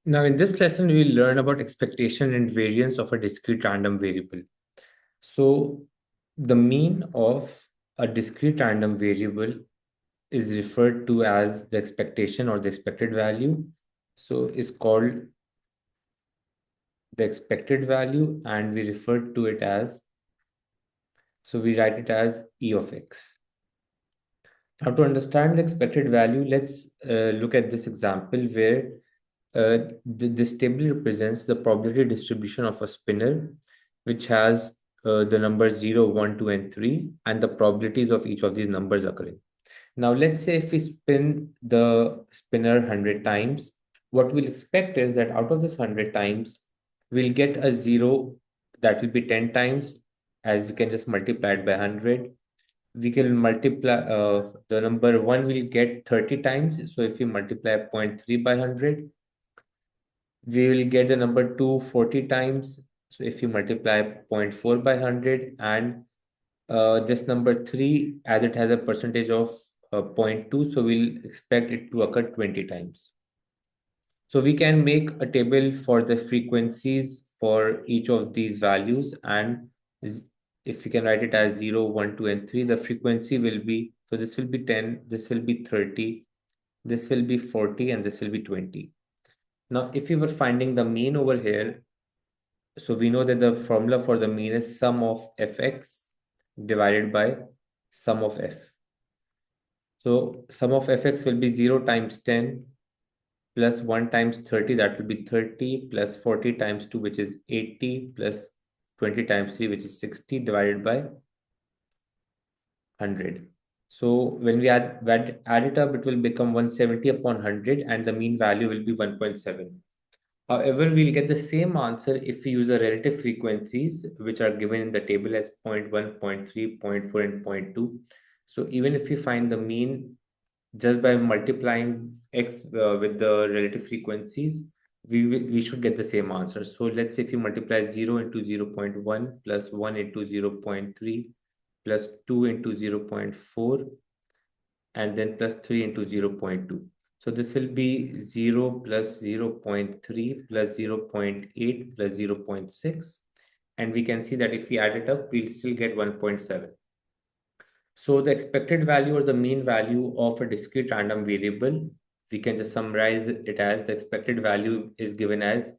Now, in this lesson, we will learn about expectation and variance of a discrete random variable. So, the mean of a discrete random variable is referred to as the expectation or the expected value. So, is called the expected value, and we refer to it as, so we write it as E of x. Now, to understand the expected value, let's look at this example where this table represents the probability distribution of a spinner, which has the numbers 0, 1, 2, and 3, and the probabilities of each of these numbers occurring. Now, let's say if we spin the spinner 100 times, what we'll expect is that out of this 100 times, we'll get a 0 that will be 10 times, as we can just multiply it by 100. We can multiply the number 1 will get 30 times. So if we multiply 0.3 by 100, we will get the number 2 40 times. So if you multiply 0.4 by 100, and this number 3, as it has a percentage of 0.2, so we'll expect it to occur 20 times. So we can make a table for the frequencies for each of these values, and if we can write it as 0, 1, 2, and 3, the frequency will be, so this will be 10, this will be 30, this will be 40, and this will be 20. Now, if we were finding the mean over here, so we know that the formula for the mean is sum of fx divided by sum of f. So sum of fx will be 0 times 10 plus 1 times 30, that will be 30, plus 40 times 2, which is 80, plus 20 times 3, which is 60, divided by 100. So when we add it up, it will become 170 upon 100, and the mean value will be 1.7. However, we'll get the same answer if we use the relative frequencies, which are given in the table as 0.1, 0.3, 0.4, and 0.2. So even if we find the mean just by multiplying x with the relative frequencies, we should get the same answer. So let's say if you multiply 0 into 0.1 plus 1 into 0.3 plus 2 into 0.4 and then plus 3 into 0.2. So this will be 0 plus 0.3 plus 0.8 plus 0.6. And we can see that if we add it up, we'll still get 1.7. So the expected value or the mean value of a discrete random variable, we can just summarize it as the expected value is given as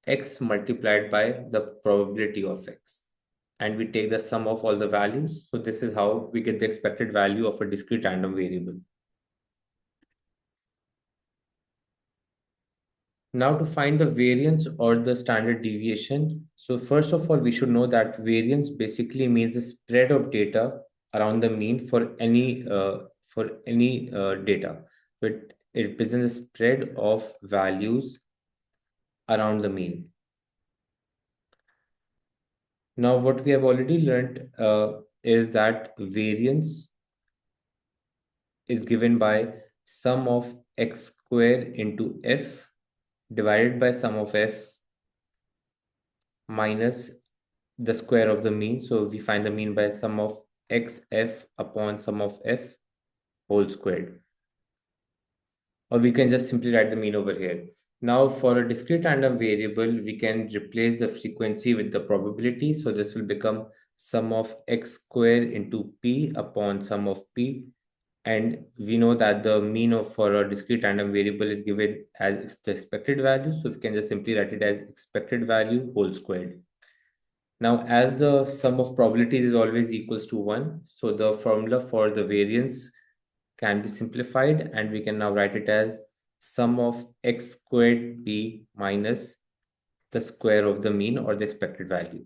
x multiplied by the probability of x. And we take the sum of all the values. So this is how we get the expected value of a discrete random variable. Now to find the variance or the standard deviation. So first of all, we should know that variance basically means the spread of data around the mean for any data. It represents a spread of values around the mean. Now what we have already learned is that variance is given by sum of x square into f divided by sum of f minus the square of the mean. So we find the mean by sum of xf upon sum of f whole squared. Or we can just simply write the mean over here. Now for a discrete random variable, we can replace the frequency with the probability. So this will become sum of x square into p upon sum of p. And we know that the mean of for a discrete random variable is given as the expected value. So we can just simply write it as expected value whole squared. Now, as the sum of probabilities is always equals to 1, so the formula for the variance can be simplified, and we can now write it as sum of x squared p minus the square of the mean or the expected value.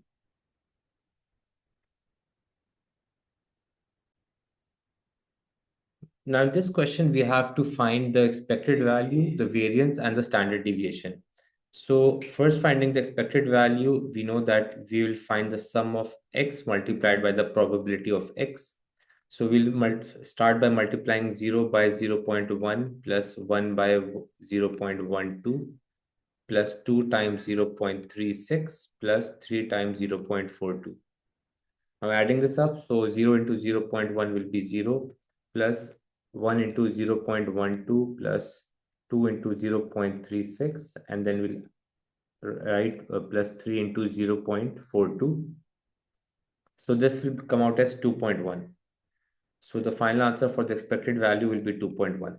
Now, in this question, we have to find the expected value, the variance, and the standard deviation. So first, finding the expected value, we know that we will find the sum of x multiplied by the probability of x. So we'll start by multiplying 0 by 0.1 plus 1 by 0.12 plus 2 times 0.36 plus 3 times 0.42. Now adding this up, so 0 into 0.1 will be 0 plus 1 into 0.12 plus 2 into 0.36, and then we'll write plus 3 into 0.42. So this will come out as 2.1. So the final answer for the expected value will be 2.1.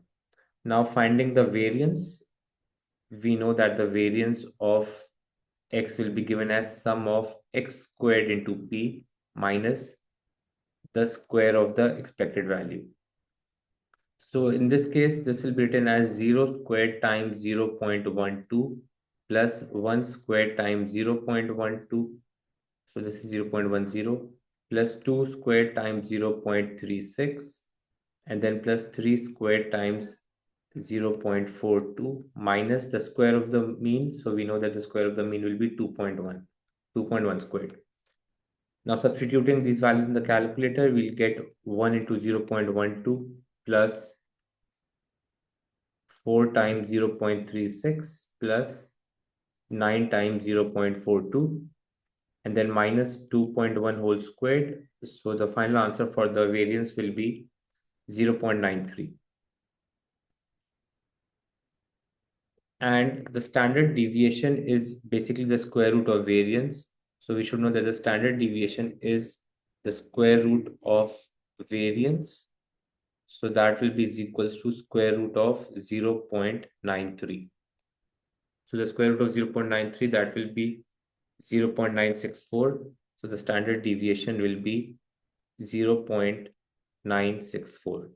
Now finding the variance, we know that the variance of x will be given as sum of x squared into p minus the square of the expected value. So in this case, this will be written as 0 squared times 0.12 plus 1 squared times 0.12. So this is 0.10 plus 2 squared times 0.36, and then plus 3 squared times 0.42 minus the square of the mean. So we know that the square of the mean will be 2.1, 2.1 squared. Now substituting these values in the calculator, we'll get 1 into 0.12 plus 4 times 0.36 plus 9 times 0.42, and then minus 2.1 whole squared. So the final answer for the variance will be 0.93. And the standard deviation is basically the square root of variance. So we should know that the standard deviation is the square root of variance. So that will be equals to square root of 0.93. So the square root of 0.93, that will be 0.964. So the standard deviation will be 0.964.